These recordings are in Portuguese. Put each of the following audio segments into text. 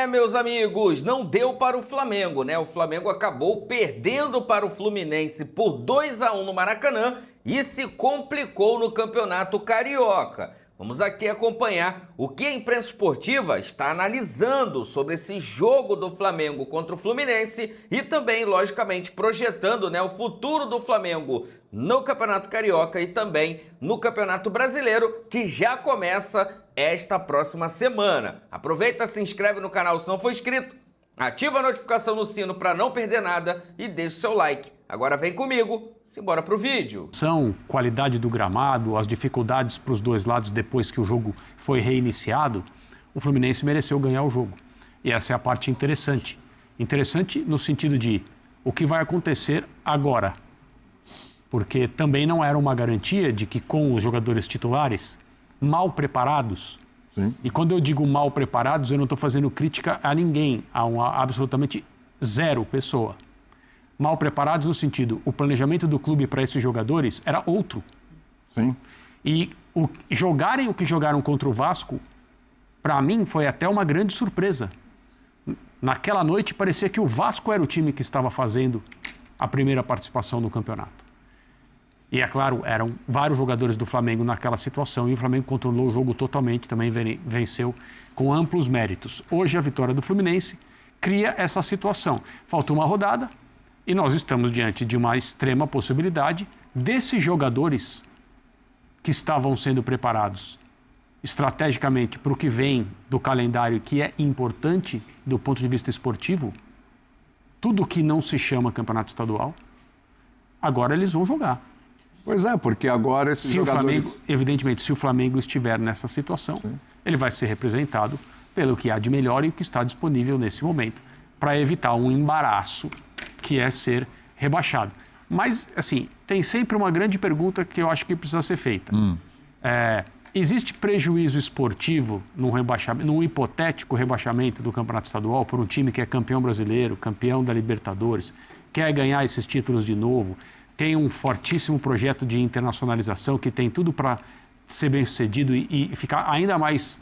Meus amigos, não deu para o Flamengo, né? O Flamengo acabou perdendo para o Fluminense por 2-1 no Maracanã e se complicou no Campeonato Carioca. Vamos aqui acompanhar o que a imprensa esportiva está analisando sobre esse jogo do Flamengo contra o Fluminense e também, logicamente, projetando, né, o futuro do Flamengo no Campeonato Carioca e também no Campeonato Brasileiro, que já começa esta próxima semana. Aproveita, se inscreve no canal se não for inscrito, ativa a notificação no sino para não perder nada e deixa o seu like. Agora vem comigo, simbora pro vídeo. Qualidade do gramado, as dificuldades para os dois lados depois que o jogo foi reiniciado, o Fluminense mereceu ganhar o jogo. E essa é a parte interessante. Interessante no sentido de o que vai acontecer agora. Porque também não era uma garantia de que com os jogadores titulares mal preparados, sim. E quando eu digo mal preparados, eu não estou fazendo crítica a ninguém, a absolutamente zero pessoa. Mal preparados no sentido, o planejamento do clube para esses jogadores era outro. Sim. E jogarem o que jogaram contra o Vasco, para mim, foi até uma grande surpresa. Naquela noite, parecia que o Vasco era o time que estava fazendo a primeira participação no campeonato. E, é claro, eram vários jogadores do Flamengo naquela situação e o Flamengo controlou o jogo totalmente, também venceu com amplos méritos. Hoje, a vitória do Fluminense cria essa situação. Falta uma rodada e nós estamos diante de uma extrema possibilidade desses jogadores que estavam sendo preparados estrategicamente para o que vem do calendário, que é importante do ponto de vista esportivo, tudo que não se chama campeonato estadual, agora eles vão jogar. Pois é, porque agora esses jogadores... Flamengo, evidentemente, se o Flamengo estiver nessa situação, sim, ele vai ser representado pelo que há de melhor e o que está disponível nesse momento, para evitar um embaraço que é ser rebaixado. Mas, assim, tem sempre uma grande pergunta que eu acho que precisa ser feita. Existe prejuízo esportivo num hipotético rebaixamento do Campeonato Estadual por um time que é campeão brasileiro, campeão da Libertadores, quer ganhar esses títulos de novo, tem um fortíssimo projeto de internacionalização que tem tudo para ser bem sucedido e ficar ainda mais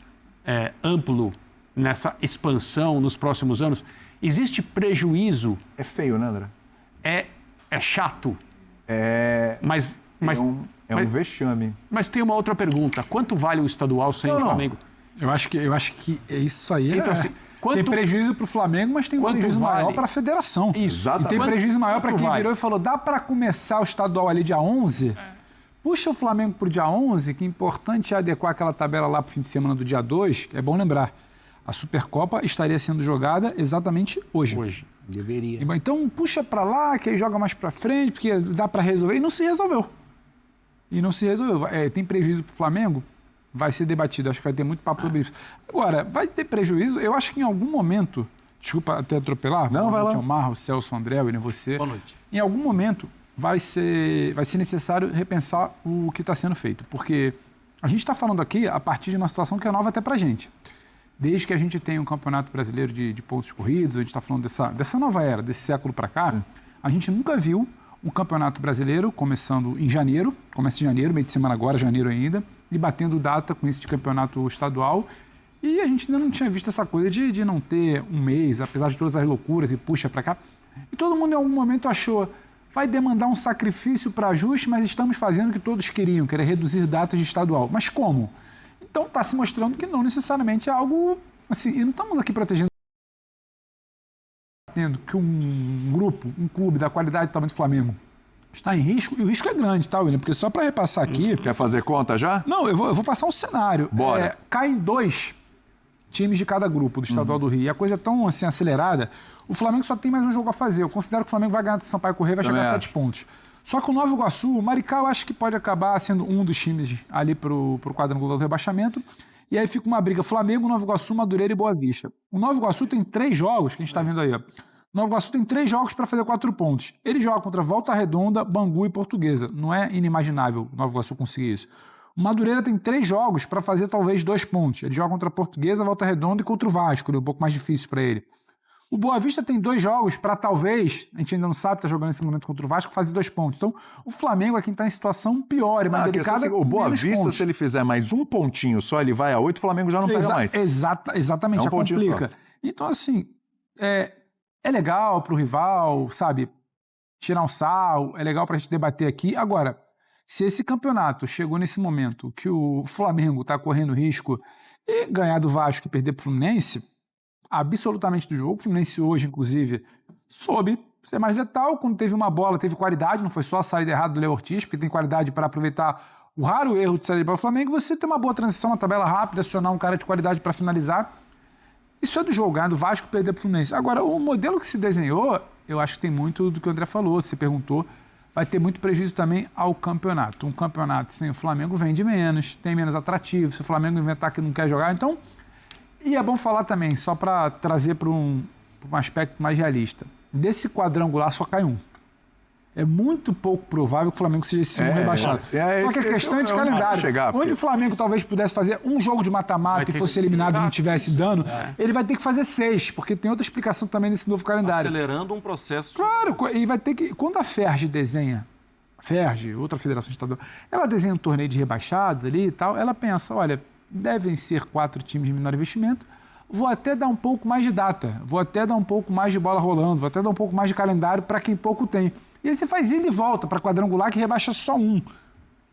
amplo nessa expansão nos próximos anos? Existe prejuízo? É feio, né, André? É chato. Mas um vexame. Mas tem uma outra pergunta. Quanto vale o estadual sem o Flamengo? Eu acho que isso aí então, assim, tem prejuízo para o Flamengo, mas tem prejuízo maior para a federação. Isso. E tem prejuízo maior para quem virou e falou, dá para começar o estadual ali dia 11? Puxa o Flamengo para o dia 11, que é importante adequar aquela tabela lá para o fim de semana do dia 2, é bom lembrar. A Supercopa estaria sendo jogada exatamente hoje. Hoje. Deveria. Então, puxa para lá, que aí joga mais para frente, porque dá para resolver. E não se resolveu. Tem prejuízo para o Flamengo? Vai ser debatido. Acho que vai ter muito papo sobre isso. Agora, vai ter prejuízo? Eu acho que em algum momento... Desculpa até atropelar. Não, vai lá. O Marro, o Celso, o André, e você. Boa noite. Em algum momento vai ser necessário repensar o que está sendo feito. Porque a gente está falando aqui a partir de uma situação que é nova até para a gente. Desde que a gente tem um campeonato brasileiro de pontos corridos, a gente está falando dessa nova era, desse século para cá, a gente nunca viu um campeonato brasileiro começando em janeiro, começa em janeiro, meio de semana agora, janeiro ainda, e batendo data com esse de campeonato estadual. E a gente ainda não tinha visto essa coisa de não ter um mês, apesar de todas as loucuras e puxa para cá. E todo mundo em algum momento achou, vai demandar um sacrifício para ajuste, mas estamos fazendo o que todos queriam, que era reduzir datas de estadual. Mas como? Então está se mostrando que não necessariamente é algo assim, e não estamos aqui protegendo que um grupo, um clube da qualidade do tamanho do Flamengo está em risco, e o risco é grande, tá, William? Porque só para repassar aqui... Quer fazer conta já? Não, eu vou passar um cenário. Bora. Caem 2 times de cada grupo do Estadual do Rio, e a coisa é tão assim, acelerada, o Flamengo só tem mais um jogo a fazer. Eu considero que o Flamengo vai ganhar do Sampaio Corrêa e vai chegar a 7 pontos. Só que o Nova Iguaçu, o Maricá, eu acho que pode acabar sendo um dos times ali para o quadrangular do rebaixamento. E aí fica uma briga Flamengo, Nova Iguaçu, Madureira e Boa Vista. O Nova Iguaçu tem 3 jogos, que a gente está vendo aí. Ó. O Nova Iguaçu tem 3 jogos para fazer 4 pontos. Ele joga contra Volta Redonda, Bangu e Portuguesa. Não é inimaginável o Nova Iguaçu conseguir isso. O Madureira tem 3 jogos para fazer talvez 2 pontos. Ele joga contra a Portuguesa, Volta Redonda e contra o Vasco. É um pouco mais difícil para ele. O Boa Vista tem 2 jogos para talvez, a gente ainda não sabe, está jogando nesse momento contra o Vasco, fazer 2 pontos. Então, o Flamengo é quem está em situação pior e mais delicada. O Boa Vista, pontos. se ele fizer mais um pontinho só, ele vai a 8, o Flamengo já não pega mais. Exatamente, já complica. Só. Então, assim, é legal para o rival, sabe, tirar um sal, é legal para a gente debater aqui. Agora, se esse campeonato chegou nesse momento que o Flamengo está correndo risco e ganhar do Vasco e perder para o Fluminense, absolutamente do jogo. O Fluminense hoje, inclusive, soube ser mais letal. Quando teve uma bola, teve qualidade, não foi só a saída errada do Léo Ortiz, porque tem qualidade para aproveitar o raro erro de sair para o Flamengo. Você tem uma boa transição, uma tabela rápida, acionar um cara de qualidade para finalizar. Isso é do jogo, ganhar do Vasco e perder para o Fluminense. Agora, o modelo que se desenhou, eu acho que tem muito do que o André falou, você perguntou, vai ter muito prejuízo também ao campeonato. Um campeonato sem o Flamengo vende menos, tem menos atrativo, se o Flamengo inventar que não quer jogar, então... E é bom falar também, só para trazer para um aspecto mais realista. Desse quadrangular só cai um. É muito pouco provável que o Flamengo seja esse segundo rebaixado. Só que a questão é de calendário. Onde o Flamengo talvez pudesse fazer um jogo de mata-mata e fosse eliminado e não tivesse dano, ele vai ter que fazer 6, porque tem outra explicação também nesse novo calendário. Acelerando um processo. Claro, e vai ter que... Quando a FERJ desenha, outra federação estadual, ela desenha um torneio de rebaixados ali e tal, ela pensa, olha... devem ser 4 times de menor investimento, vou até dar um pouco mais de data, vou até dar um pouco mais de bola rolando, vou até dar um pouco mais de calendário para quem pouco tem. E aí você faz ida e volta para quadrangular que rebaixa só um.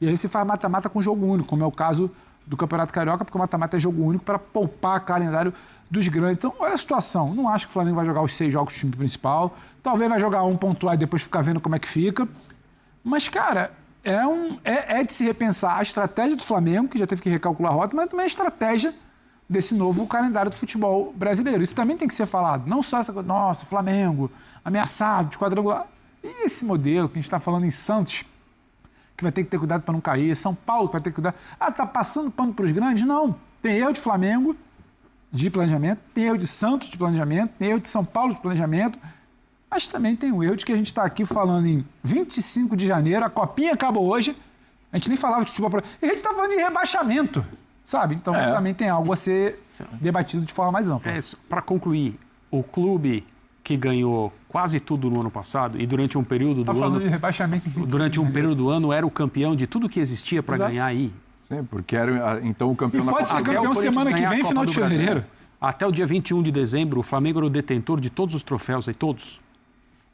E aí você faz mata-mata com jogo único, como é o caso do Campeonato Carioca, porque o mata-mata é jogo único para poupar calendário dos grandes. Então, olha a situação. Não acho que o Flamengo vai jogar os 6 jogos do time principal, talvez vai jogar um pontuar e depois ficar vendo como é que fica. Mas, cara... É de se repensar a estratégia do Flamengo, que já teve que recalcular a rota, mas também a estratégia desse novo calendário do futebol brasileiro. Isso também tem que ser falado. Não só essa coisa, nossa, Flamengo, ameaçado, de quadrangular. E esse modelo que a gente está falando em Santos, que vai ter que ter cuidado para não cair, São Paulo que vai ter que cuidar. Tá passando pano para os grandes? Não. Tem erro de Flamengo de planejamento, tem erro de Santos de planejamento, tem erro de São Paulo de planejamento. Mas também tem o erro de que a gente está aqui falando em 25 de janeiro, a Copinha acabou hoje, a gente nem falava de futebol, e a gente está falando de rebaixamento, sabe? Então também tem algo a ser debatido de forma mais ampla. Para concluir, o clube que ganhou quase tudo no ano passado e durante um período do ano... de rebaixamento. Durante um período do ano era o campeão de tudo que existia para ganhar aí. Sim, porque era então o campeão da Copa. Pode ser campeão semana que vem, final de fevereiro. Até o dia 21 de dezembro, o Flamengo era o detentor de todos os troféus aí, todos.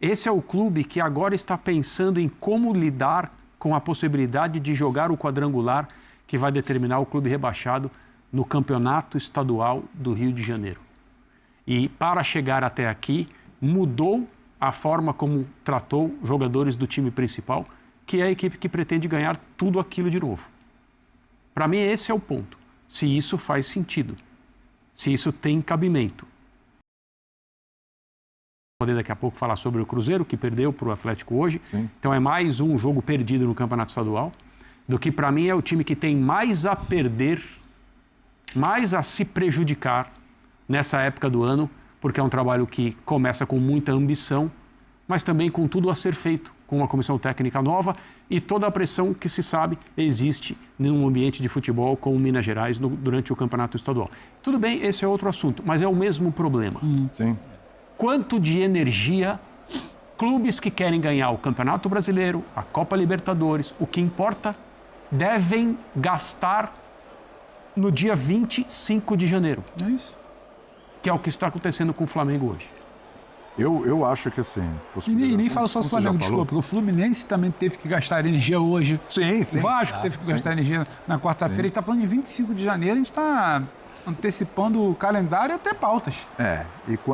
Esse é o clube que agora está pensando em como lidar com a possibilidade de jogar o quadrangular que vai determinar o clube rebaixado no Campeonato Estadual do Rio de Janeiro. E para chegar até aqui, mudou a forma como tratou jogadores do time principal, que é a equipe que pretende ganhar tudo aquilo de novo. Para mim, esse é o ponto. Se isso faz sentido, se isso tem cabimento. Poder daqui a pouco falar sobre o Cruzeiro, que perdeu para o Atlético hoje. Sim. Então é mais um jogo perdido no Campeonato Estadual, do que para mim é o time que tem mais a perder, mais a se prejudicar nessa época do ano, porque é um trabalho que começa com muita ambição, mas também com tudo a ser feito, com uma comissão técnica nova e toda a pressão que se sabe existe num ambiente de futebol como Minas Gerais durante o Campeonato Estadual. Tudo bem, esse é outro assunto, mas é o mesmo problema. Sim. Quanto de energia clubes que querem ganhar o Campeonato Brasileiro, a Copa Libertadores, o que importa, devem gastar no dia 25 de janeiro. É isso. Que é o que está acontecendo com o Flamengo hoje. Eu acho que assim... E nem fala só o Flamengo, desculpa, porque o Fluminense também teve que gastar energia hoje. Sim, sim. O Vasco teve que gastar energia na quarta-feira. Ele está falando de 25 de janeiro, a gente está antecipando o calendário e até pautas.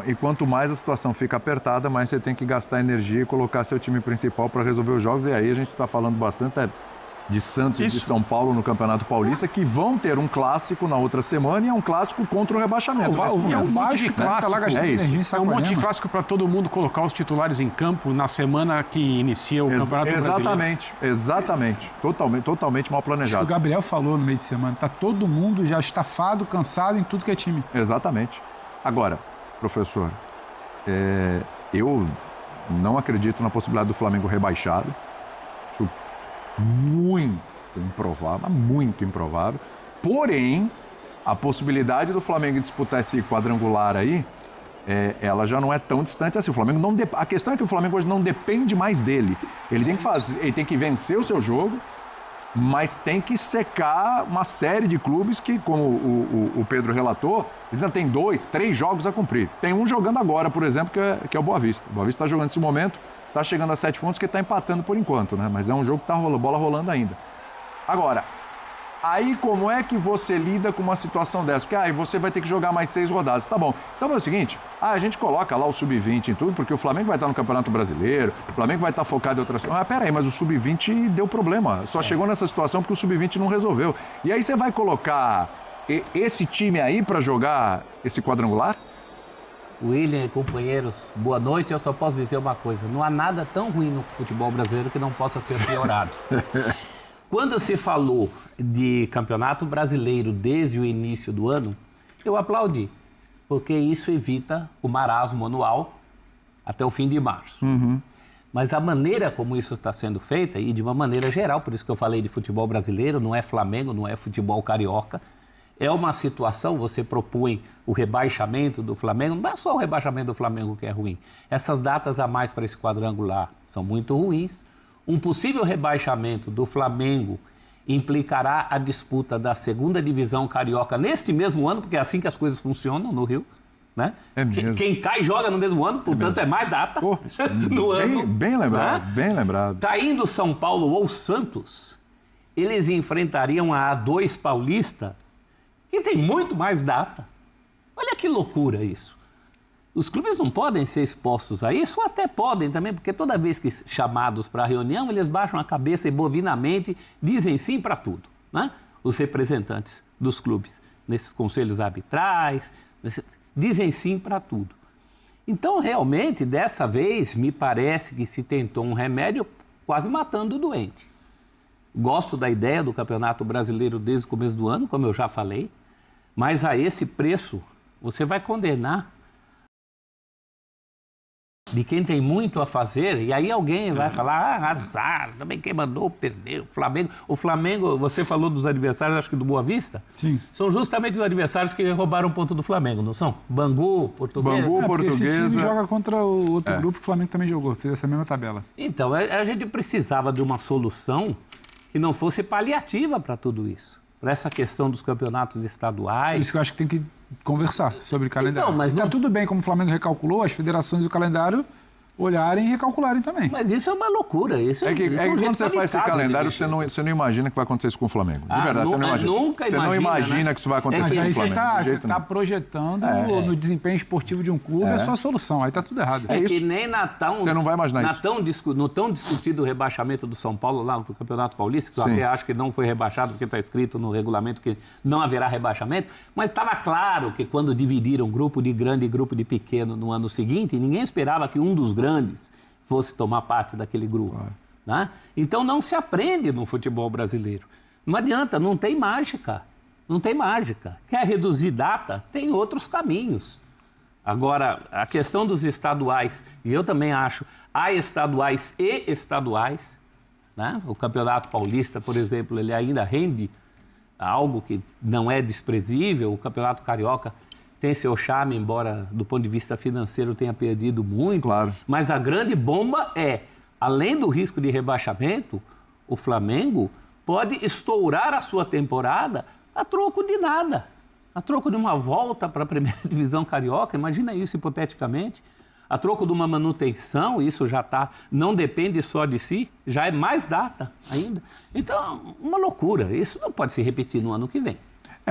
E quanto mais a situação fica apertada, mais você tem que gastar energia e colocar seu time principal para resolver os jogos. E aí a gente está falando bastante de Santos e de São Paulo no Campeonato Paulista, que vão ter um clássico na outra semana e é um clássico contra o rebaixamento. É um monte de clássico. É um monte de clássico para todo mundo colocar os titulares em campo na semana que inicia o Campeonato Brasileiro. Exatamente. Totalmente mal planejado. O Gabriel falou no meio de semana, tá todo mundo já estafado, cansado em tudo que é time. Exatamente. Agora, professor, eu não acredito na possibilidade do Flamengo rebaixado. Muito improvável. Porém, a possibilidade do Flamengo disputar esse quadrangular aí ela já não é tão distante assim. O Flamengo não a questão é que o Flamengo hoje não depende mais dele. Ele tem que vencer o seu jogo, mas tem que secar uma série de clubes que, como o Pedro relatou, eles ainda tem 2, 3 jogos a cumprir. Tem um jogando agora, por exemplo, que é o Boa Vista. O Boa Vista está jogando nesse momento, está chegando a 7 pontos, que está empatando por enquanto, né? Mas é um jogo que está bola rolando ainda. Agora, aí como é que você lida com uma situação dessa? Porque aí você vai ter que jogar mais 6 rodadas. Tá bom. Então é o seguinte, a gente coloca lá o Sub-20 em tudo, porque o Flamengo vai estar no Campeonato Brasileiro, o Flamengo vai estar focado em outras coisas. Peraí, mas o Sub-20 deu problema. Só chegou nessa situação porque o Sub-20 não resolveu. E aí você vai colocar esse time aí para jogar esse quadrangular? William e companheiros, boa noite. Eu só posso dizer uma coisa, não há nada tão ruim no futebol brasileiro que não possa ser piorado. Quando se falou de Campeonato Brasileiro desde o início do ano, eu aplaudi, porque isso evita o marasmo anual até o fim de março. Mas a maneira como isso está sendo feita, e de uma maneira geral, por isso que eu falei de futebol brasileiro, não é Flamengo, não é futebol carioca, é uma situação, você propõe o rebaixamento do Flamengo, não é só o rebaixamento do Flamengo que é ruim. Essas datas a mais para esse quadrangular são muito ruins. Um possível rebaixamento do Flamengo implicará a disputa da segunda divisão carioca neste mesmo ano, porque é assim que as coisas funcionam no Rio, né? É mesmo. Quem cai joga no mesmo ano, portanto é mais data no ano. Bem lembrado, né? bem lembrado. Caindo São Paulo ou Santos, eles enfrentariam a A2 Paulista, que tem muito mais data. Olha que loucura isso. Os clubes não podem ser expostos a isso, ou até podem também, porque toda vez que chamados para a reunião, eles baixam a cabeça e bovinamente dizem sim para tudo, né? Os representantes dos clubes, nesses conselhos arbitrais, dizem sim para tudo. Então, realmente, dessa vez, me parece que se tentou um remédio quase matando o doente. Gosto da ideia do Campeonato Brasileiro desde o começo do ano, como eu já falei, mas a esse preço, você vai condenar de quem tem muito a fazer, e aí alguém vai falar, azar, também quem mandou perdeu, o Flamengo, você falou dos adversários, acho que do Boa Vista? Sim. São justamente os adversários que roubaram ponto do Flamengo, não são? Bangu, Portuguesa. Bangu, Portuguesa. Esse time joga contra o outro grupo, o Flamengo também jogou, fez essa mesma tabela. Então, a gente precisava de uma solução que não fosse paliativa para tudo isso, para essa questão dos campeonatos estaduais. Isso que eu acho que tem que conversar sobre calendário. Então, mas tá não... tudo bem, como o Flamengo recalculou, as federações do calendário olharem e recalcularem também. Mas isso é uma loucura. Isso É que um quando jeito você faz esse calendário, de você não imagina que vai acontecer isso com o Flamengo. De verdade, você não imagina. Nunca você não imagina que isso vai acontecer Mas com aí o Flamengo. você está projetando no desempenho esportivo de um clube, é só a solução. Aí tá tudo errado. É que nem você não vai imaginar isso. No tão discutido rebaixamento do São Paulo lá no Campeonato Paulista, que eu até acho que não foi rebaixado, porque está escrito no regulamento que não haverá rebaixamento, mas estava claro que quando dividiram grupo de grande e grupo de pequeno no ano seguinte, ninguém esperava que um dos grandes fosse tomar parte daquele grupo. Claro. Né? Então não se aprende no futebol brasileiro. Não adianta, não tem mágica. Não tem mágica. Quer reduzir data? Tem outros caminhos. Agora, a questão dos estaduais, e eu também acho, há estaduais e estaduais, né? O Campeonato Paulista, por exemplo, ele ainda rende algo que não é desprezível, o Campeonato Carioca tem seu charme, embora do ponto de vista financeiro tenha perdido muito. Claro. Mas a grande bomba é, além do risco de rebaixamento, o Flamengo pode estourar a sua temporada a troco de nada. A troco de uma volta para a primeira divisão carioca, imagina isso hipoteticamente. A troco de uma manutenção, isso já está, não depende só de si, já é mais data ainda. Então, uma loucura. Isso não pode se repetir no ano que vem.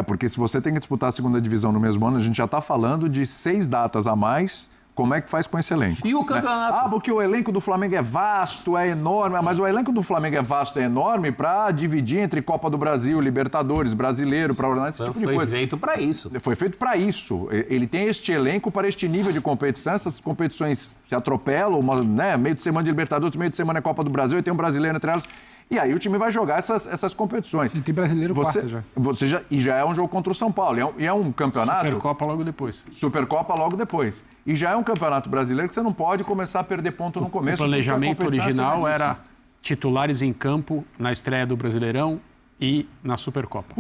Porque se você tem que disputar a segunda divisão no mesmo ano, a gente já está falando de 6 datas a mais. Como é que faz com esse elenco? E o campeonato? Porque o elenco do Flamengo é vasto, é enorme. Mas o elenco do Flamengo é vasto, é enorme para dividir entre Copa do Brasil, Libertadores, Brasileiro, para ordenar esse tipo de coisa. Foi feito para isso. Foi feito para isso. Ele tem este elenco para este nível de competição. Essas competições se atropelam, meio de semana de Libertadores, meio de semana é Copa do Brasil, e tem um brasileiro entre elas. E aí o time vai jogar essas competições. E tem brasileiro quarta já. E já é um jogo contra o São Paulo. E é um campeonato... Supercopa logo depois. Supercopa logo depois. E já é um campeonato brasileiro que você não pode começar a perder ponto no começo. O planejamento original era titulares em campo na estreia do Brasileirão e na Supercopa.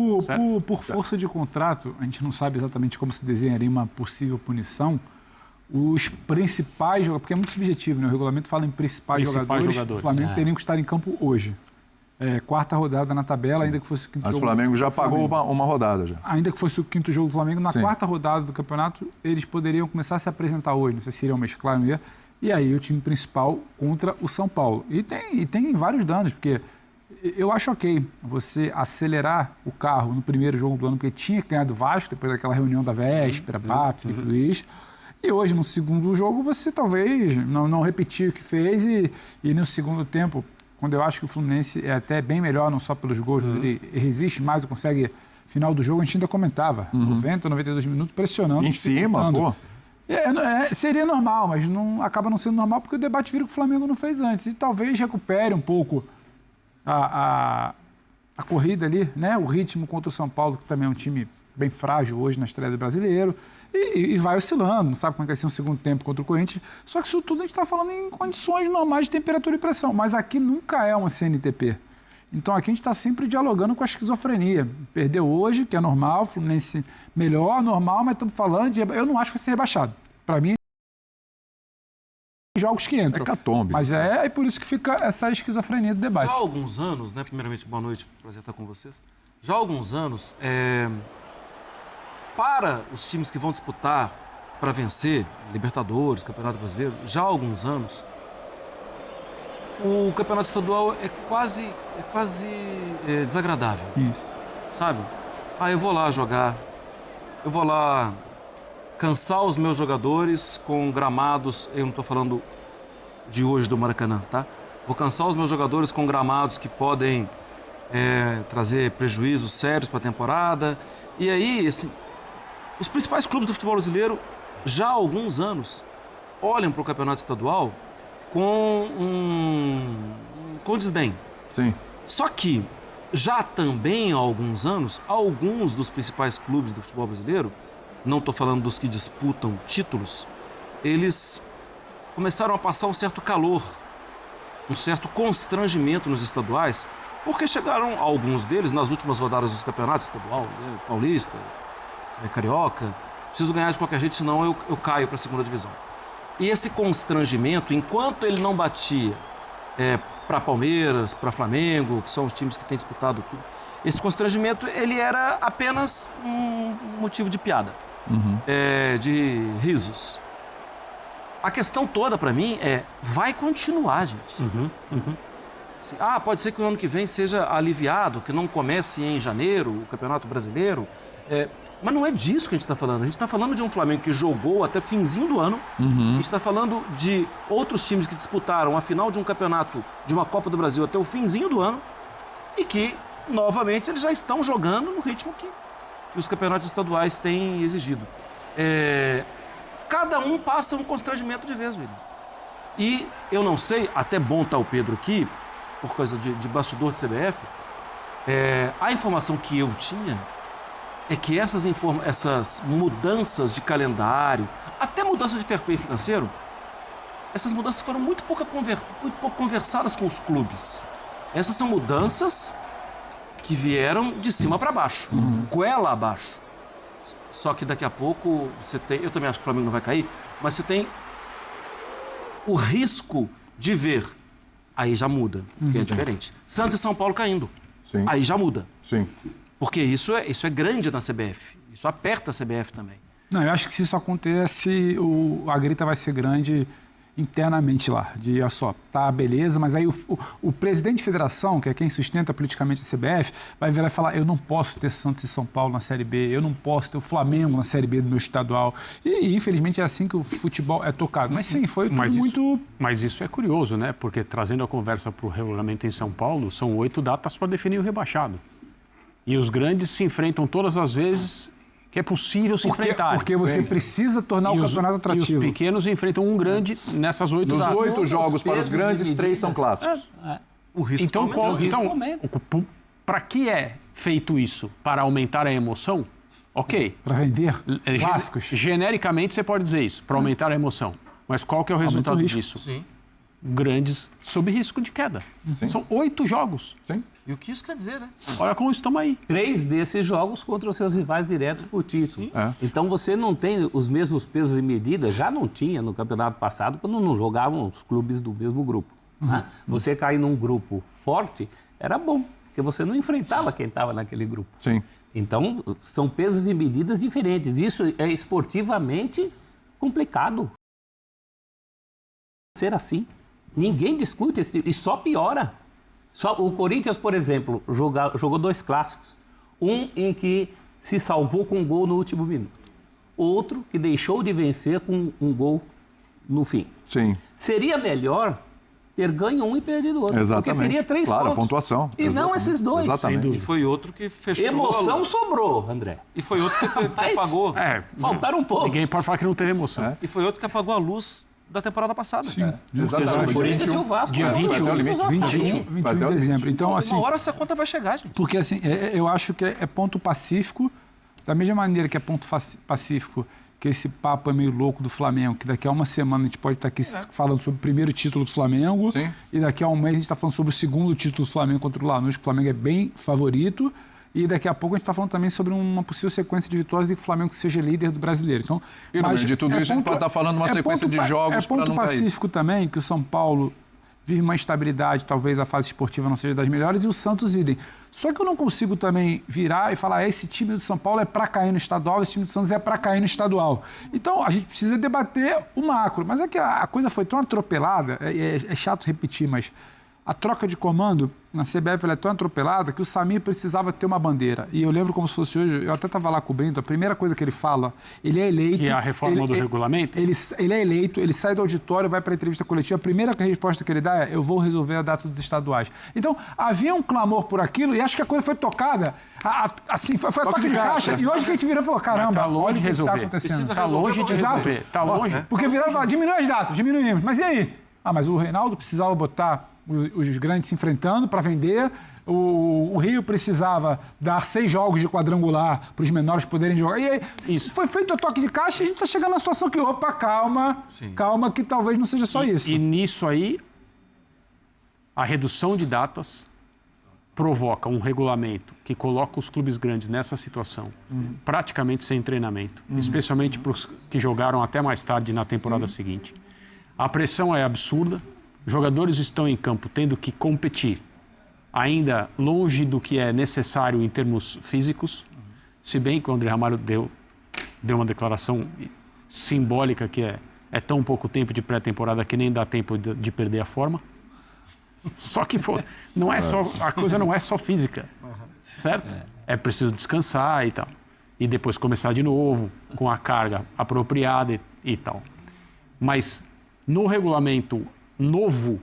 Por força de contrato, a gente não sabe exatamente como se desenharia uma possível punição, os principais jogadores, porque é muito subjetivo, né? O regulamento fala em principais jogadores. O Flamengo teriam que estar em campo hoje. Quarta rodada na tabela, ainda que fosse o quinto Mas jogo. o Flamengo já pagou uma rodada já. Ainda que fosse o quinto jogo do Flamengo, na Sim. quarta rodada do campeonato, eles poderiam começar a se apresentar hoje. Não sei se iriam mesclar, não ia. E aí o time principal contra o São Paulo. E tem vários danos, porque eu acho ok você acelerar o carro no primeiro jogo do ano, porque tinha que ganhar do Vasco, depois daquela reunião da véspera, Pato, Felipe Luiz. E hoje, no segundo jogo, você talvez não repetir o que fez e no segundo tempo, quando eu acho que o Fluminense é até bem melhor, não só pelos gols, ele resiste mais e consegue, final do jogo, a gente ainda comentava, 90, 92 minutos, pressionando. Em cima, pô. Seria normal, mas acaba não sendo normal porque o debate vira que o Flamengo não fez antes. E talvez recupere um pouco a corrida ali, né? O ritmo contra o São Paulo, que também é um time bem frágil hoje na estreia do Brasileiro. E vai oscilando, não sabe como é que vai ser um segundo tempo contra o Corinthians. Só que isso tudo a gente está falando em condições normais de temperatura e pressão. Mas aqui nunca é uma CNTP. Então aqui a gente está sempre dialogando com a esquizofrenia. Perdeu hoje, que é normal, Fluminense melhor, normal, mas estamos falando de... Eu não acho que vai ser rebaixado. Para mim, jogos que entram. Hecatombe. Mas é por isso que fica essa esquizofrenia do debate. Já há alguns anos, né? Primeiramente, boa noite, prazer estar com vocês. Já há alguns anos, para os times que vão disputar para vencer Libertadores, Campeonato Brasileiro, já há alguns anos, o campeonato estadual é quase desagradável. Isso. Sabe? Eu vou lá jogar, eu vou lá cansar os meus jogadores com gramados, eu não estou falando de hoje do Maracanã, tá? Vou cansar os meus jogadores com gramados que podem trazer prejuízos sérios para a temporada. E aí, assim, os principais clubes do futebol brasileiro, já há alguns anos, olham para o campeonato estadual com desdém. Sim. Só que, já também há alguns anos, alguns dos principais clubes do futebol brasileiro, não estou falando dos que disputam títulos, eles começaram a passar um certo calor, um certo constrangimento nos estaduais, porque chegaram alguns deles nas últimas rodadas dos campeonatos estadual, né, paulista, carioca, preciso ganhar de qualquer jeito, senão eu caio para a segunda divisão. E esse constrangimento, enquanto ele não batia para Palmeiras, para Flamengo, que são os times que têm disputado tudo, esse constrangimento ele era apenas um motivo de piada, de risos. A questão toda para mim vai continuar, gente. Assim, pode ser que o ano que vem seja aliviado, que não comece em janeiro o Campeonato Brasileiro, mas não é disso que a gente está falando. A gente está falando de um Flamengo que jogou até finzinho do ano. A gente está falando de outros times que disputaram a final de um campeonato, de uma Copa do Brasil até o finzinho do ano e que, novamente, eles já estão jogando no ritmo que os campeonatos estaduais têm exigido. Cada um passa um constrangimento de vez, William. E eu não sei, até bom estar o Pedro aqui, por causa de bastidor de CBF, a informação que eu tinha é que essas mudanças de calendário, até mudança de fair play financeiro, essas mudanças foram muito pouco conversadas com os clubes. Essas são mudanças que vieram de cima para baixo, goela abaixo. Só que daqui a pouco você tem, eu também acho que o Flamengo não vai cair, mas você tem o risco de ver, aí já muda, que é diferente. Santos e São Paulo caindo, Sim. aí já muda. Sim. Porque isso é grande na CBF, isso aperta a CBF também. Não, eu acho que se isso acontece, a grita vai ser grande internamente lá, de, olha só, tá, beleza, mas aí o presidente de federação, que é quem sustenta politicamente a CBF, vai virar e falar, eu não posso ter Santos e São Paulo na Série B, eu não posso ter o Flamengo na Série B do meu estadual. E infelizmente é assim que o futebol é tocado. Mas sim, foi tudo muito... Mas isso é curioso, né? Porque trazendo a conversa para o regulamento em São Paulo, são 8 datas para definir o rebaixado. E os grandes se enfrentam todas as vezes que é possível se enfrentar. Porque você precisa tornar o campeonato atrativo. E os pequenos enfrentam um grande nessas 8 Dos datas. 8 jogos para os grandes, 3 são clássicos. O risco para que é feito isso? Para aumentar a emoção? Ok. Para vender clássicos. Genericamente você pode dizer isso, para aumentar a emoção. Mas qual que é o resultado disso? Sim. grandes sob risco de queda. Sim. São 8 jogos. Sim. E o que isso quer dizer, né? Olha como estamos aí. 3 desses jogos contra os seus rivais diretos por título. É. Então você não tem os mesmos pesos e medidas, já não tinha no campeonato passado, quando não jogavam os clubes do mesmo grupo. Né? Você cair num grupo forte era bom, porque você não enfrentava quem estava naquele grupo. Sim. Então, são pesos e medidas diferentes. Isso é esportivamente complicado. Ser assim. Ninguém discute e só piora. O Corinthians, por exemplo, jogou 2 clássicos. Um em que se salvou com um gol no último minuto. Outro que deixou de vencer com um gol no fim. Sim. Seria melhor ter ganho um e perdido o outro. Exatamente. Porque teria 3 claro, pontos. a pontuação. E não esses 2. Exatamente. E foi outro que fechou Emoção sobrou, André. E foi outro que Mas- apagou. Faltaram poucos. Ninguém pode falar que não teve emoção. E foi outro que apagou a luz da temporada passada. Sim. Exatamente. O Corinthians e o Vasco. Dia Foram 21, os últimos 21, acessos. 21 de dezembro. Então, assim, Uma hora essa conta vai chegar, gente. porque assim, eu acho que é ponto pacífico, da mesma maneira que é ponto pacífico, que esse papo é meio louco do Flamengo, que daqui a uma semana a gente pode estar aqui falando sobre o primeiro título do Flamengo, Sim. e daqui a um mês a gente está falando sobre o segundo título do Flamengo contra o Lanús, que o Flamengo é bem favorito, e daqui a pouco a gente está falando também sobre uma possível sequência de vitórias e que o Flamengo seja líder do brasileiro. Então, E no meio de tudo isso, a gente pode estar falando uma sequência de jogos É para ponto não cair. pacífico também que o São Paulo vive uma instabilidade, talvez a fase esportiva não seja das melhores, e o Santos idem. Só que eu não consigo também virar e falar, esse time do São Paulo é para cair no estadual, esse time do Santos é para cair no estadual. Então, a gente precisa debater o macro. Mas é que a coisa foi tão atropelada, é chato repetir, mas a troca de comando na CBF ela é tão atropelada que o Samir precisava ter uma bandeira. E eu lembro como se fosse hoje, eu até estava lá cobrindo, a primeira coisa que ele fala, ele é eleito... Que é a reforma do regulamento? Ele é eleito, ele sai do auditório, vai para a entrevista coletiva, a primeira resposta que ele dá é: eu vou resolver a data dos estaduais. Então, havia um clamor por aquilo e acho que a coisa foi tocada, assim, foi a toque de caixa. E hoje que a gente virou e falou: caramba, Tá longe olha de o que está resolver. acontecendo. Tá longe de resolver. Tá longe. Porque viraram e falaram: diminuiu as datas, diminuímos. Mas e aí? Mas o Reinaldo precisava botar os grandes se enfrentando para vender. O Rio precisava dar 6 jogos de quadrangular para os menores poderem jogar. E aí, isso foi feito o toque de caixa e a gente está chegando na situação que, opa, calma, calma, que talvez não seja só isso. E nisso aí, a redução de datas provoca um regulamento que coloca os clubes grandes nessa situação, praticamente sem treinamento, especialmente para os que jogaram até mais tarde na temporada seguinte. A pressão é absurda, jogadores estão em campo tendo que competir, ainda longe do que é necessário em termos físicos, se bem que o André Ramalho deu uma declaração simbólica que é tão pouco tempo de pré-temporada que nem dá tempo de perder a forma. Só que não é só, a coisa não é só física, certo? É preciso descansar e tal. E depois começar de novo, com a carga apropriada e tal. Mas no regulamento novo,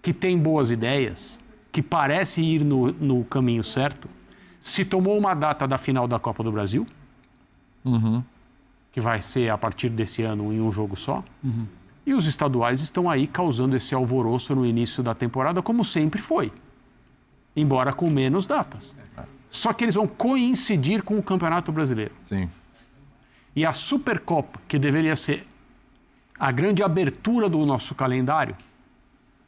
que tem boas ideias, que parece ir no caminho certo, se tomou uma data da final da Copa do Brasil, que vai ser a partir desse ano em um jogo só, e os estaduais estão aí causando esse alvoroço no início da temporada, como sempre foi, embora com menos datas. Só que eles vão coincidir com o Campeonato Brasileiro. Sim. E a Supercopa, que deveria ser a grande abertura do nosso calendário,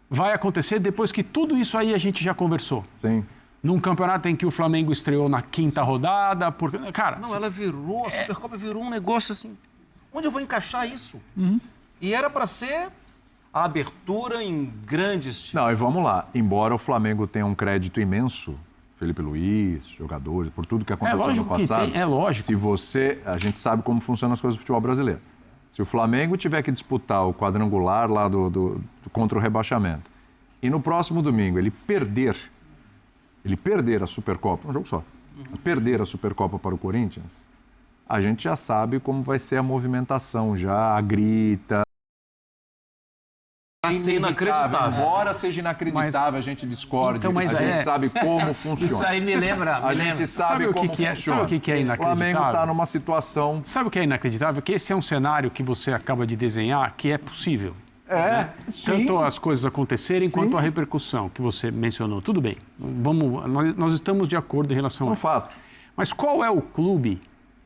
vai acontecer depois que tudo isso aí a gente já conversou. Sim. Num campeonato em que o Flamengo estreou na 5ª rodada. Cara, Não, ela virou, a Supercopa virou um negócio assim. Onde eu vou encaixar isso? E era para ser a abertura em grandes times. Não, e vamos lá. Embora o Flamengo tenha um crédito imenso, Felipe Luiz, jogadores, por tudo que aconteceu no lógico que passado. tem, é lógico. A gente sabe como funcionam as coisas do futebol brasileiro. Se o Flamengo tiver que disputar o quadrangular lá contra o rebaixamento, e no próximo domingo ele perder a Supercopa, um jogo só, perder a Supercopa para o Corinthians, a gente já sabe como vai ser a movimentação, já a grita. Vai ser inacreditável. Embora seja inacreditável, a gente discorde, Então, mas a gente sabe como funciona. Isso aí me lembra. A gente sabe o que como que é? funciona. Sabe o que é O Flamengo inacreditável? está numa situação... Sabe o que é inacreditável? Que esse é um cenário que você acaba de desenhar que é possível. Tanto as coisas acontecerem quanto a repercussão que você mencionou. Tudo bem, nós estamos de acordo em relação É a um fato. Mas qual é o clube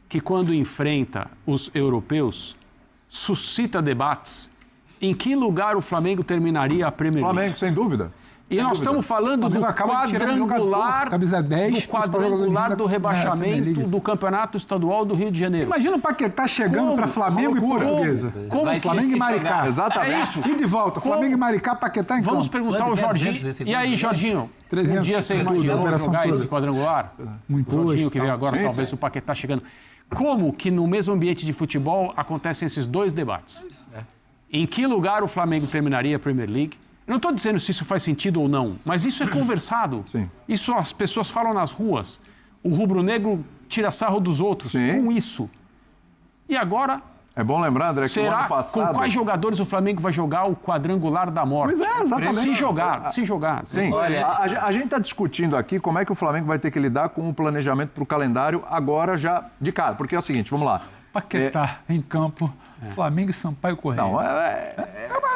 que, quando enfrenta os europeus, suscita debates Em que lugar o Flamengo terminaria a Premier League? Flamengo, sem dúvida. E nós estamos falando do quadrangular, camisa 10, do quadrangular do rebaixamento do Campeonato Estadual do Rio de Janeiro. Imagina o Paquetá chegando para Flamengo e Portuguesa. Como Flamengo e Maricá. Exatamente. É isso. E de volta, Flamengo e Maricá, Paquetá em Vamos campo. perguntar ao Jorginho. E aí, Jorginho? 300, um dia você tudo, imaginou operação jogar toda. esse quadrangular? Muito O Jorginho hoje, que veio agora, Sim, talvez sim. o Paquetá chegando. Como que no mesmo ambiente de futebol acontecem esses dois debates? Em que lugar o Flamengo terminaria a Premier League? Eu não estou dizendo se isso faz sentido ou não, mas isso é conversado. Sim. Isso as pessoas falam nas ruas. O rubro-negro tira sarro dos outros Sim. com isso. E agora, É bom lembrar, André, que o será ano passado... com quais jogadores o Flamengo vai jogar o quadrangular da morte? Pois é, exatamente. Se jogar. Sim, a gente está discutindo aqui como é que o Flamengo vai ter que lidar com o planejamento para o calendário agora já de cara. Porque é o seguinte, vamos lá. Paquetá em campo, Flamengo e Sampaio Correia. Não,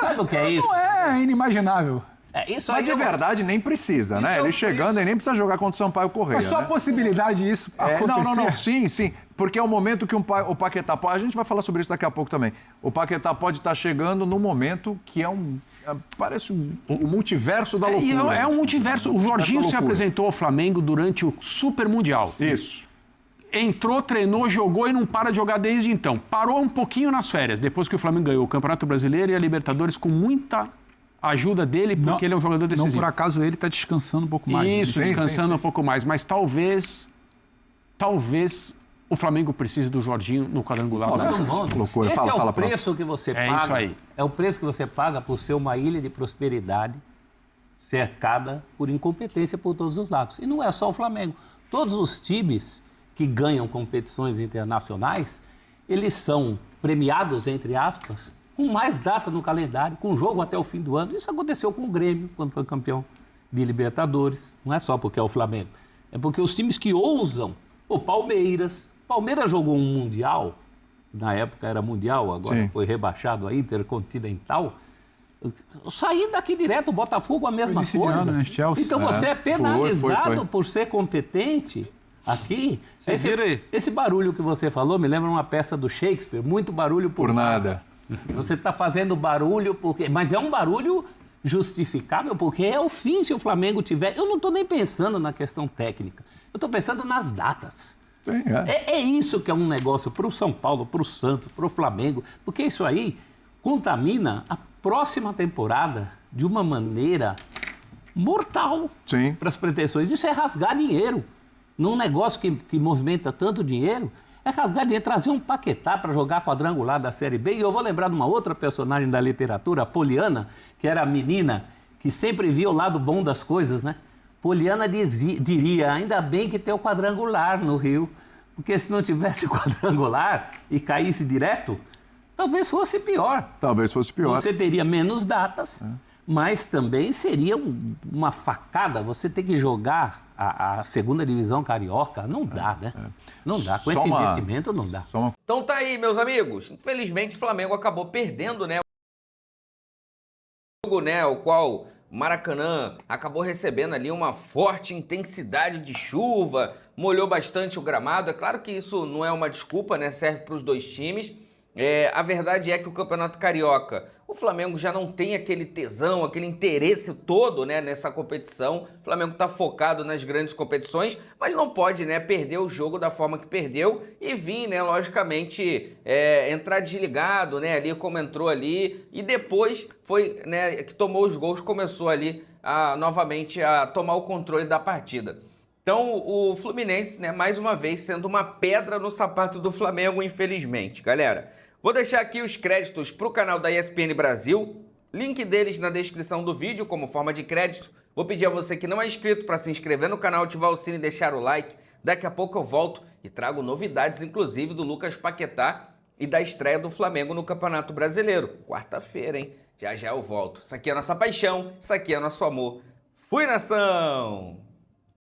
Sabe o que é isso? Não é inimaginável. Isso mas aí de é uma- verdade nem precisa, né? é Ele um- chegando, ele nem precisa jogar contra o Sampaio Correia. Mas só a né? possibilidade disso acontecer. Não, sim. Porque é o momento que o Paquetá pode... A gente vai falar sobre isso daqui a pouco também. O Paquetá pode estar chegando no momento que parece o multiverso da loucura. É um multiverso. O Jorginho se apresentou ao Flamengo durante o Super Mundial. Isso. Entrou, treinou, jogou e não para de jogar desde então. Parou um pouquinho nas férias, depois que o Flamengo ganhou o Campeonato Brasileiro e a Libertadores com muita ajuda dele, porque ele é um jogador decisivo. Não por acaso ele está descansando um pouco mais. Isso, Sim, descansando sim. um pouco mais. Mas talvez o Flamengo precise do Jorginho no quadrangular. Nossa, Todo mundo. loucura. Esse Fala, é o fala, preço que você É paga. isso aí. É o preço que você paga por ser uma ilha de prosperidade cercada por incompetência por todos os lados. E não é só o Flamengo. Todos os times que ganham competições internacionais, eles são premiados, entre aspas, com mais data no calendário, com jogo até o fim do ano. Isso aconteceu com o Grêmio, quando foi campeão de Libertadores. Não é só porque é o Flamengo. É porque os times que ousam, o Palmeiras jogou um Mundial, na época era Mundial, agora Sim. foi rebaixado a Intercontinental. Sair daqui direto, o Botafogo a mesma início de coisa. ano, né? Chelsea. Então você é penalizado foi. por ser competente aqui. vira aí. Esse barulho que você falou me lembra uma peça do Shakespeare, muito barulho Por nada. Você está fazendo barulho porque... Mas é um barulho justificável porque é o fim se o Flamengo tiver... Eu não estou nem pensando na questão técnica. Eu estou pensando nas datas. Sim, É isso que é um negócio para o São Paulo, para o Santos, para o Flamengo, porque isso aí contamina a próxima temporada de uma maneira mortal Sim. para as pretensões. Isso é rasgar dinheiro. Num negócio que movimenta tanto dinheiro, é rasgar dinheiro, trazer um Paquetá para jogar quadrangular da Série B. E eu vou lembrar de uma outra personagem da literatura, a Poliana, que era a menina que sempre via o lado bom das coisas, né? Poliana diria, ainda bem que tem o quadrangular no Rio, porque se não tivesse quadrangular e caísse direto, talvez fosse pior. Talvez fosse pior. Você teria menos datas, mas também seria uma facada. Você ter que jogar a segunda divisão carioca, não dá, né? Não dá. Com Só esse uma- investimento, não dá. Então tá aí, meus amigos. Infelizmente, o Flamengo acabou perdendo, né? O jogo, né, o qual o Maracanã acabou recebendo ali uma forte intensidade de chuva, molhou bastante o gramado. É claro que isso não é uma desculpa, né? Serve para os dois times. A verdade é que o Campeonato Carioca, o Flamengo já não tem aquele tesão, aquele interesse todo, né, nessa competição. O Flamengo está focado nas grandes competições, mas não pode, né, perder o jogo da forma que perdeu e vir, né, logicamente, entrar desligado, né, ali como entrou ali e depois foi, né, que tomou os gols, começou ali novamente a tomar o controle da partida. Então, o Fluminense, né, mais uma vez, sendo uma pedra no sapato do Flamengo, infelizmente. Galera, vou deixar aqui os créditos para o canal da ESPN Brasil, link deles na descrição do vídeo como forma de crédito. Vou pedir a você que não é inscrito para se inscrever no canal, ativar o sino e deixar o like. Daqui a pouco eu volto e trago novidades, inclusive do Lucas Paquetá e da estreia do Flamengo no Campeonato Brasileiro. Quarta-feira, hein? Já já eu volto. Isso aqui é a nossa paixão, isso aqui é nosso amor. Fui, nação!